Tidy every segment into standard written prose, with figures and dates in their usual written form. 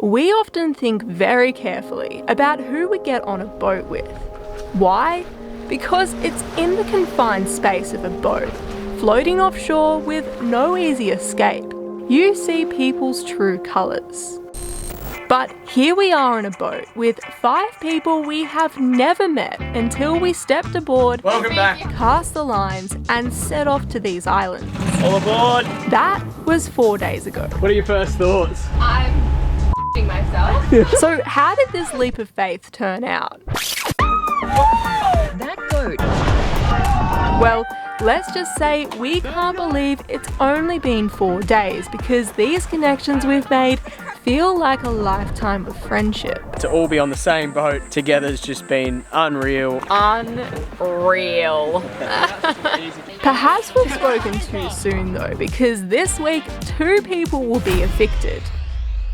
we often think very carefully about who we get on a boat with. Why? Because it's in the confined space of a boat, floating offshore with no easy escape. You see people's true colours. But here we are on a boat with 5 people we have never met until we stepped aboard, welcome back, cast the lines and set off to these islands. All aboard! That was 4 days ago. What are your first thoughts? I'm myself. So how did this leap of faith turn out? That goat. Well, let's just say we can't believe it's only been 4 days because these connections we've made feel like a lifetime of friendship. To all be on the same boat together has just been unreal. Unreal. Perhaps we've spoken too soon though, because this week 2 people will be evicted.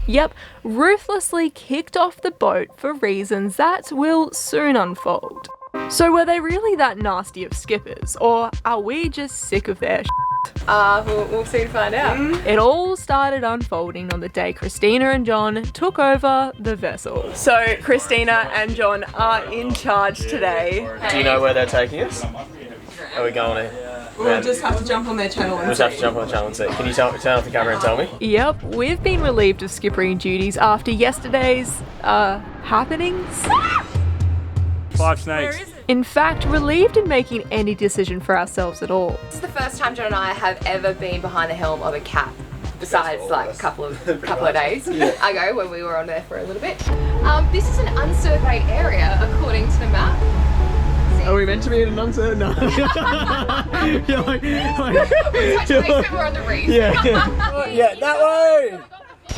Yep, ruthlessly kicked off the boat for reasons that will soon unfold. So were they really that nasty of skippers, or are we just sick of their shit? We'll soon find out. It all started unfolding on the day Kristina and John took over the vessel. So Kristina and John are in charge today. Do you know where they're taking us? Are we going to? We'll just have to jump on their channel and We'll just have to jump on the channel and see. Can you turn off the camera and tell me? Yep, we've been relieved of skippering duties after yesterday's, happenings. 5 snakes. In fact, relieved in making any decision for ourselves at all. This is the first time John and I have ever been behind the helm of a cat, besides like a couple of days ago when we were on there for a little bit. This is an unsurveyed area according to the map. Are we meant to be in an uncertain? No. You're like, we're on the reef. Yeah, that way!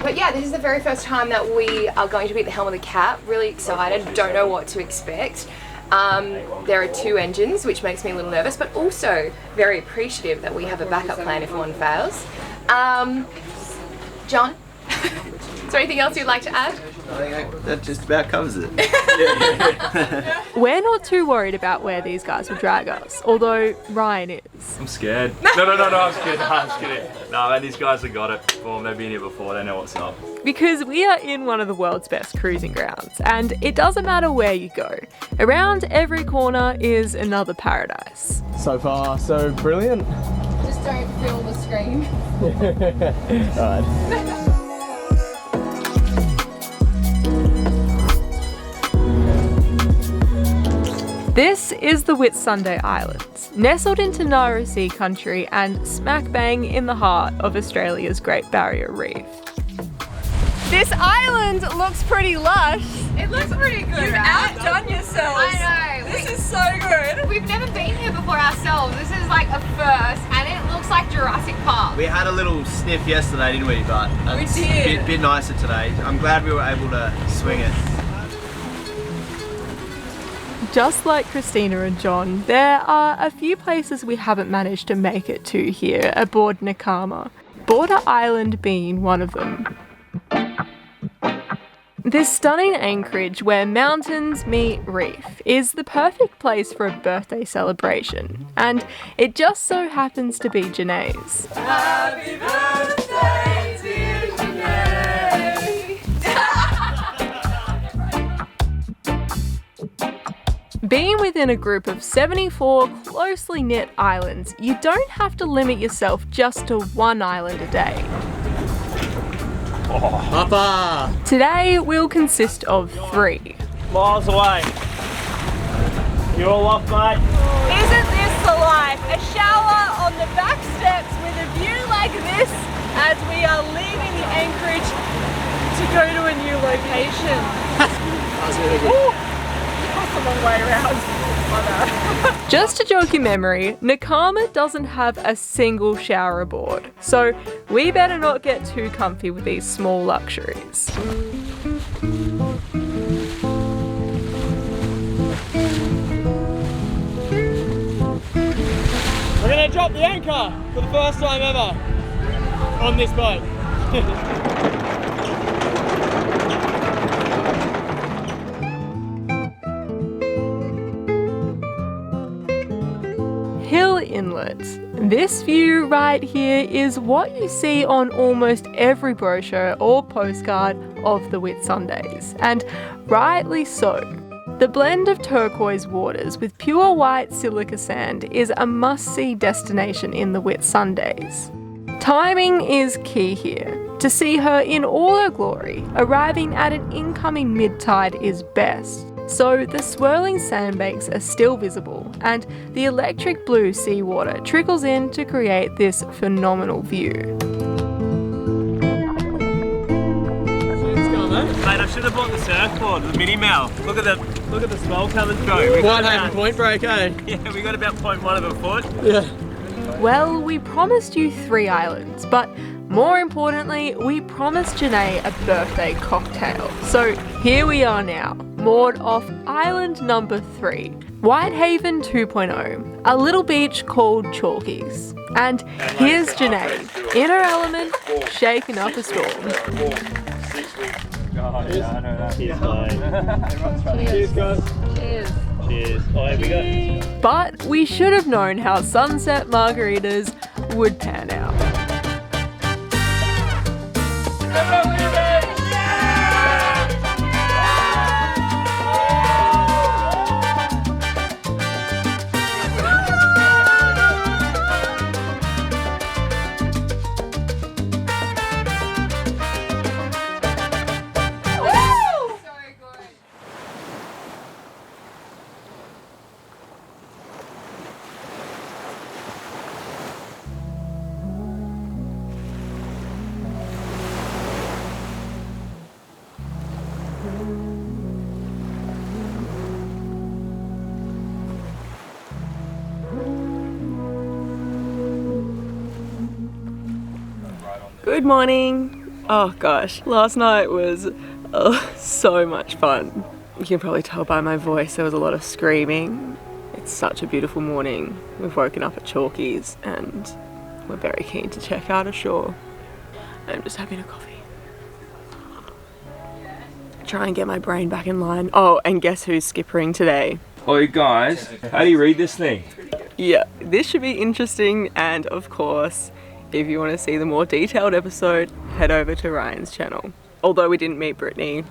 But yeah, this is the very first time that we are going to be at the helm of the cat. Really excited, don't know what to expect. There are 2 engines, which makes me a little nervous, but also very appreciative that we have a backup plan if one fails. John, is there anything else you'd like to add? I think that just about covers it. We're not too worried about where these guys will drag us, although Ryan is. I'm scared. No, I'm kidding. I'm kidding. No, man, these guys have got it. Well, they've been here before. They know what's up. Because we are in one of the world's best cruising grounds, and it doesn't matter where you go. Around every corner is another paradise. So far, so brilliant. Just don't fill the screen. Alright. This is the Whitsunday Islands, nestled into Narrow Sea country and smack bang in the heart of Australia's Great Barrier Reef. This island looks pretty lush. It looks pretty good. You've outdone yourselves. I know. This is so good. We've never been here before ourselves. This is like a first, and it looks like Jurassic Park. We had a little sniff yesterday, didn't we? But it's did. a bit nicer today. I'm glad we were able to swing it. Just like Kristina and John, there are a few places we haven't managed to make it to here aboard Nakama, Border Island being one of them. This stunning anchorage where mountains meet reef is the perfect place for a birthday celebration, and it just so happens to be Janaye's. Happy birthday, dear Janaye. Being within a group of 74 closely knit islands, you don't have to limit yourself just to one island a day. Papa! Today will consist of 3. Miles away. You all off, mate? Isn't this the life? A shower on the back steps with a view like this as we are leaving the anchorage to go to a new location. That was really good. A long way around. Just a joke in memory, Nakama doesn't have a single shower aboard, so we better not get too comfy with these small luxuries. We're gonna drop the anchor for the first time ever on this boat. Inlet. This view right here is what you see on almost every brochure or postcard of the Whitsundays, and rightly so. The blend of turquoise waters with pure white silica sand is a must-see destination in the Whitsundays. Timing is key here. To see her in all her glory, arriving at an incoming mid-tide is best. So the swirling sandbanks are still visible, and the electric blue seawater trickles in to create this phenomenal view. Mate, I should have bought the surfboard, the mini Mal. Look at the swell coming through. Whitehaven Point break, eh? Yeah, we got about 0.1 of a foot. Yeah. Well, we promised you 3 islands, but more importantly, we promised Janaye a birthday cocktail. So here we are now, moored off island number 3, Whitehaven 2.0, a little beach called Chalkies. And here's Janaye, in her element, shaking up a storm. Oh, yeah, I know that. Cheers, Cheers, guys. Cheers. Cheers. Oh, here we go. But we should have known how sunset margaritas would pan out. Good morning. Oh gosh, last night was so much fun. You can probably tell by my voice there was a lot of screaming. It's such a beautiful morning. We've woken up at Chalkies and we're very keen to check out ashore. I'm just having a coffee. Try and get my brain back in line. Oh, and guess who's skippering today? Oi guys, how do you read this thing? Yeah, this should be interesting, and of course, if you want to see the more detailed episode, head over to Ryan's channel. Although we didn't meet Brittany,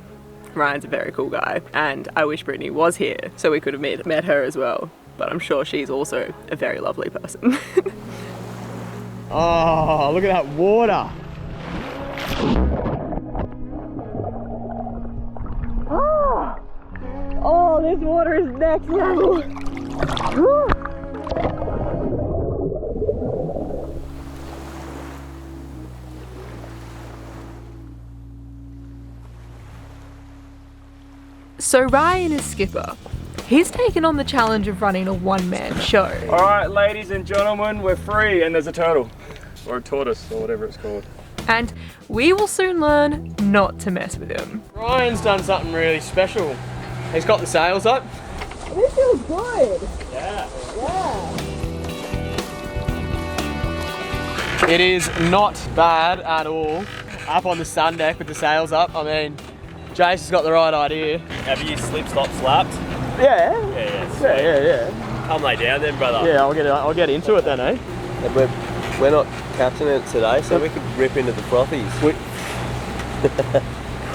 Ryan's a very cool guy, and I wish Brittany was here so we could have met her as well. But I'm sure she's also a very lovely person. Oh, look at that water. Oh, this water is next level. Woo. So Ryan is skipper. He's taken on the challenge of running a one-man show. Alright ladies and gentlemen, we're free and there's a turtle. Or a tortoise or whatever it's called. And we will soon learn not to mess with him. Ryan's done something really special. He's got the sails up. This feels good. Yeah. Yeah. It is not bad at all. Up on the sun deck with the sails up. I mean, Jase has got the right idea. Have you slip, stop, slapped? Yeah. Yeah. Come lay down then, brother. Yeah, I'll get into it then, eh? And we're not captaining it today, so we could rip into the frothies.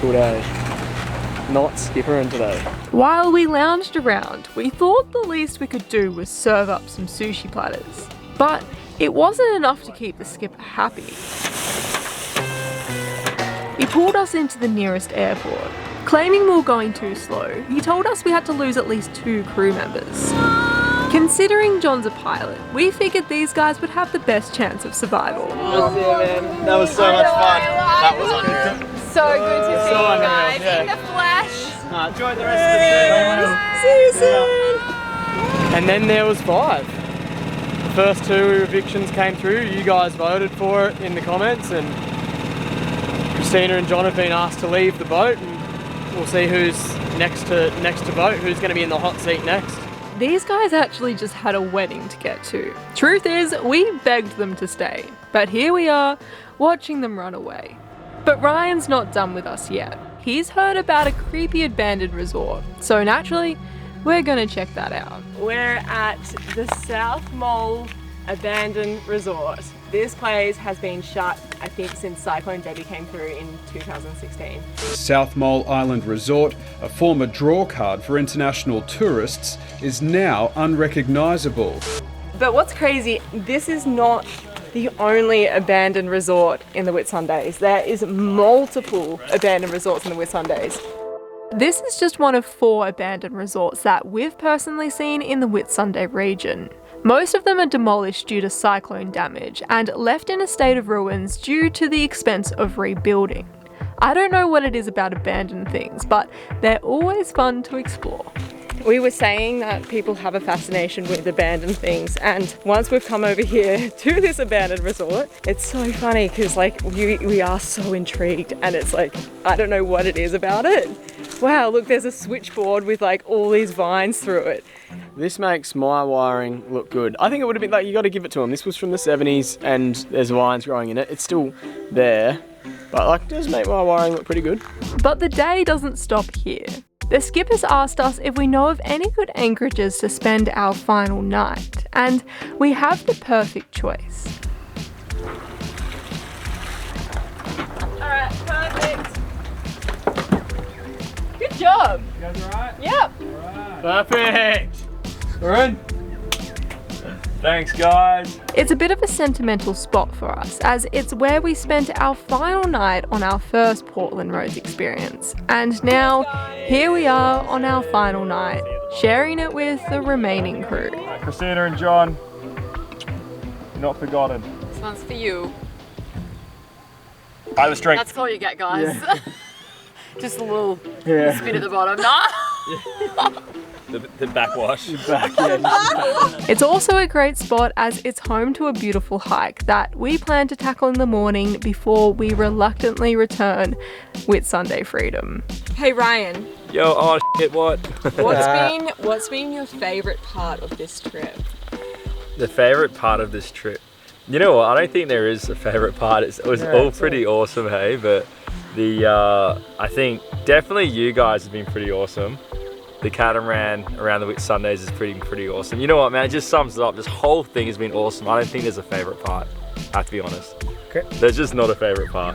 Cool day. Not skippering today. While we lounged around, we thought the least we could do was serve up some sushi platters. But it wasn't enough to keep the skipper happy. He pulled us into the nearest airport. Claiming we were going too slow, he told us we had to lose at least 2 crew members. Considering John's a pilot, we figured these guys would have the best chance of survival. That was so much fun. That was unreal. So good to see you guys yeah. in the flesh. Enjoy the rest of the See you soon! And then there was 5. The first 2 evictions came through. You guys voted for it in the comments, and Kristina and John have been asked to leave the boat, and we'll see who's next to vote, who's going to be in the hot seat next. These guys actually just had a wedding to get to. Truth is, we begged them to stay, but here we are, watching them run away. But Ryan's not done with us yet. He's heard about a creepy abandoned resort, so naturally, we're gonna check that out. We're at the South Molle Abandoned Resort, This place has been shut, I think, since Cyclone Debbie came through in 2016. South Molle Island Resort, a former draw card for international tourists, is now unrecognisable. But what's crazy, this is not the only abandoned resort in the Whitsundays. There is multiple abandoned resorts in the Whitsundays. This is just one of 4 abandoned resorts that we've personally seen in the Whitsunday region. Most of them are demolished due to cyclone damage and left in a state of ruins due to the expense of rebuilding. I don't know what it is about abandoned things, but they're always fun to explore. We were saying that people have a fascination with abandoned things, and once we've come over here to this abandoned resort, it's so funny because like we are so intrigued, and it's like, I don't know what it is about it. Wow, look, there's a switchboard with like all these vines through it. This makes my wiring look good. I think it would have been like, you got to give it to them. This was from the 70s and there's vines growing in it. It's still there, but like it does make my wiring look pretty good. But the day doesn't stop here. The skip has asked us if we know of any good anchorages to spend our final night, and we have the perfect choice. Alright, perfect. Good job. You guys alright? Yep. Alright. Perfect. We're in. Thanks, guys. It's a bit of a sentimental spot for us, as it's where we spent our final night on our first Portland Roads experience. And now, here we are on our final night, sharing it with the remaining crew. Kristina and John, you're not forgotten. This one's for you. I have a strength. That's all you get, guys. Yeah. Just a little spin at the bottom. Nah. The backwash. Back, yeah. It's also a great spot as it's home to a beautiful hike that we plan to tackle in the morning before we reluctantly return Whitsunday freedom. Hey Ryan, Yo, oh shit, what? what's been your favourite part of this trip? The favourite part of this trip? You know what, I don't think there is a favourite part. It was all pretty awesome, hey, but I think definitely you guys have been pretty awesome. The catamaran around the Whitsundays is pretty awesome. You know what, man, it just sums it up. This whole thing has been awesome. I don't think there's a favourite part, I have to be honest. Okay. There's just not a favourite part.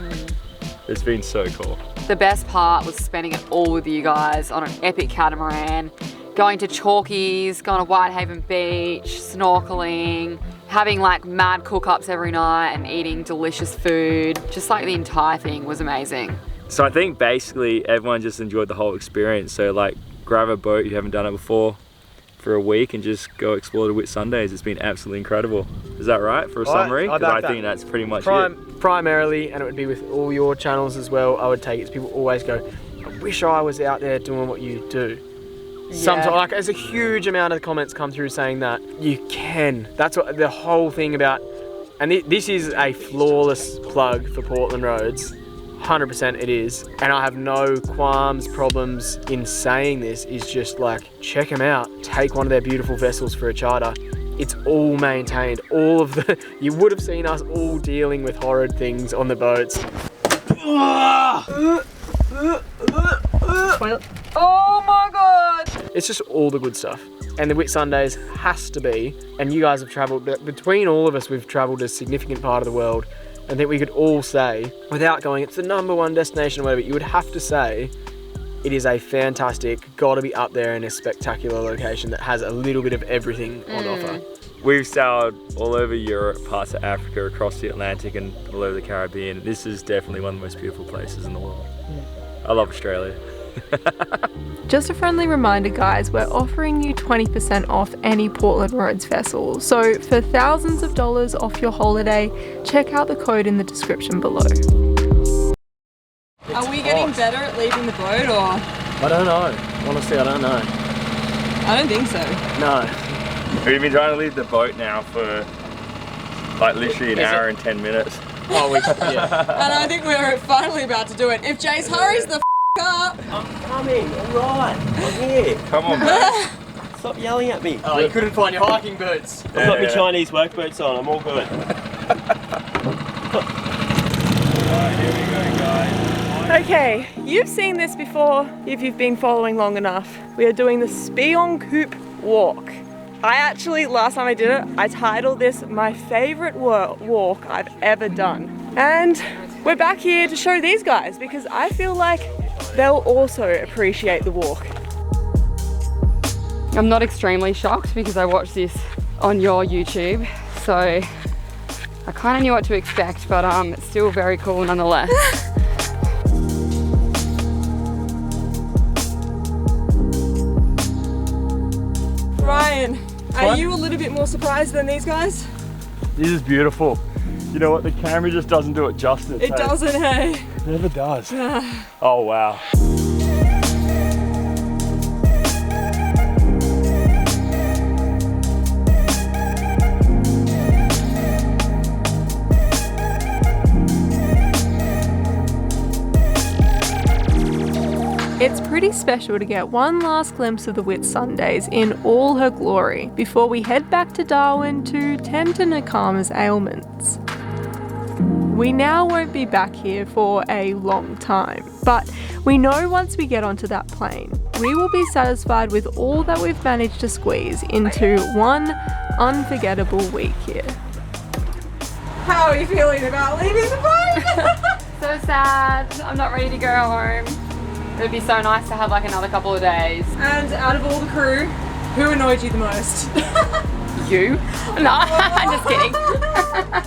It's been so cool. The best part was spending it all with you guys on an epic catamaran, going to Chalkies, going to Whitehaven Beach, snorkeling, having like mad cook-ups every night and eating delicious food. Just like the entire thing was amazing. So I think basically everyone just enjoyed the whole experience. So like, grab a boat, you haven't done it before, for a week and just go explore the Whitsundays. It's been absolutely incredible. Is that right for a summary? Because I think that's pretty much it. Primarily, and it would be with all your channels as well, I would take it as people always go, I wish I was out there doing what you do. Sometimes, like, there's a huge amount of comments come through saying that you can. That's what the whole thing about, and this is a flawless plug for Portland Roads. 100% it is, and I have no qualms, problems in saying this. Is just like, check them out, take one of their beautiful vessels for a charter. It's all maintained. All of the, you would have seen us all dealing with horrid things on the boats. Oh my god! It's just all the good stuff. And the Whitsundays has to be, and you guys have travelled, between all of us, we've travelled a significant part of the world. I think we could all say, without going, it's the #1 destination or whatever, you would have to say, it is a fantastic, gotta be up there in a spectacular location that has a little bit of everything on offer. We've sailed all over Europe, parts of Africa, across the Atlantic and all over the Caribbean. This is definitely one of the most beautiful places in the world. I love Australia. Just a friendly reminder, guys, we're offering you 20% off any Portland Roads vessel. So for thousands of dollars off your holiday, check out the code in the description below. Are we getting better at leaving the boat, or? I don't know. Honestly, I don't know. I don't think so. No. We've been trying to leave the boat now for like literally an hour and 10 minutes. Oh, yeah. And I think we're finally about to do it. If Jase hurries the up. I'm coming, alright. I'm here. Come on, man. Stop yelling at me. Oh, you couldn't find your hiking boots. I've got my Chinese work boots on, I'm all good. Alright, here we go, guys. Okay, you've seen this before if you've been following long enough. We are doing the Spion Coupe walk. I actually, last time I did it, I titled this my favorite walk I've ever done. And we're back here to show these guys because I feel like they'll also appreciate the walk. I'm not extremely shocked because I watched this on your YouTube, so I kind of knew what to expect, but it's still very cool nonetheless. Ryan, are you a little bit more surprised than these guys? This is beautiful. You know what, the camera just doesn't do it justice. It doesn't, hey? It never does. Oh wow. It's pretty special to get one last glimpse of the Whitsundays in all her glory before we head back to Darwin to tend to Nakama's ailments. We now won't be back here for a long time, but we know once we get onto that plane, we will be satisfied with all that we've managed to squeeze into one unforgettable week here. How are you feeling about leaving the boat? So sad. I'm not ready to go home. It would be so nice to have like another couple of days. And out of all the crew, who annoyed you the most? You? No, I'm just kidding.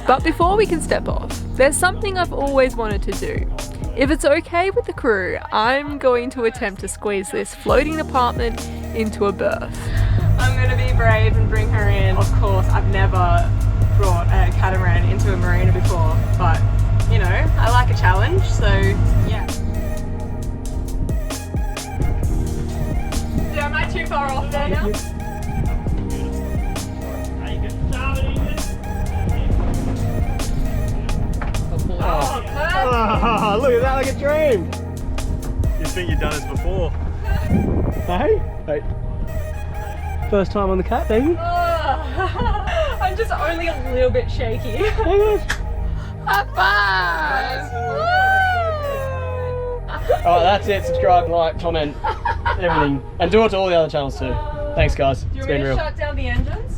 But before we can step off, there's something I've always wanted to do. If it's okay with the crew, I'm going to attempt to squeeze this floating apartment into a berth. I'm going to be brave and bring her in. Of course, I've never brought a catamaran into a marina before, but you know, I like a challenge, so yeah. Am I too far off there now? Oh, Oh, look at that, like a dream. You think you've done this before? Hey? Hey. First time on the cat, baby? I'm just only a little bit shaky. High five! Alright, that's it. Subscribe, like, comment, everything. And do it to all the other channels too. Thanks guys. It's been real. Shut down the engines?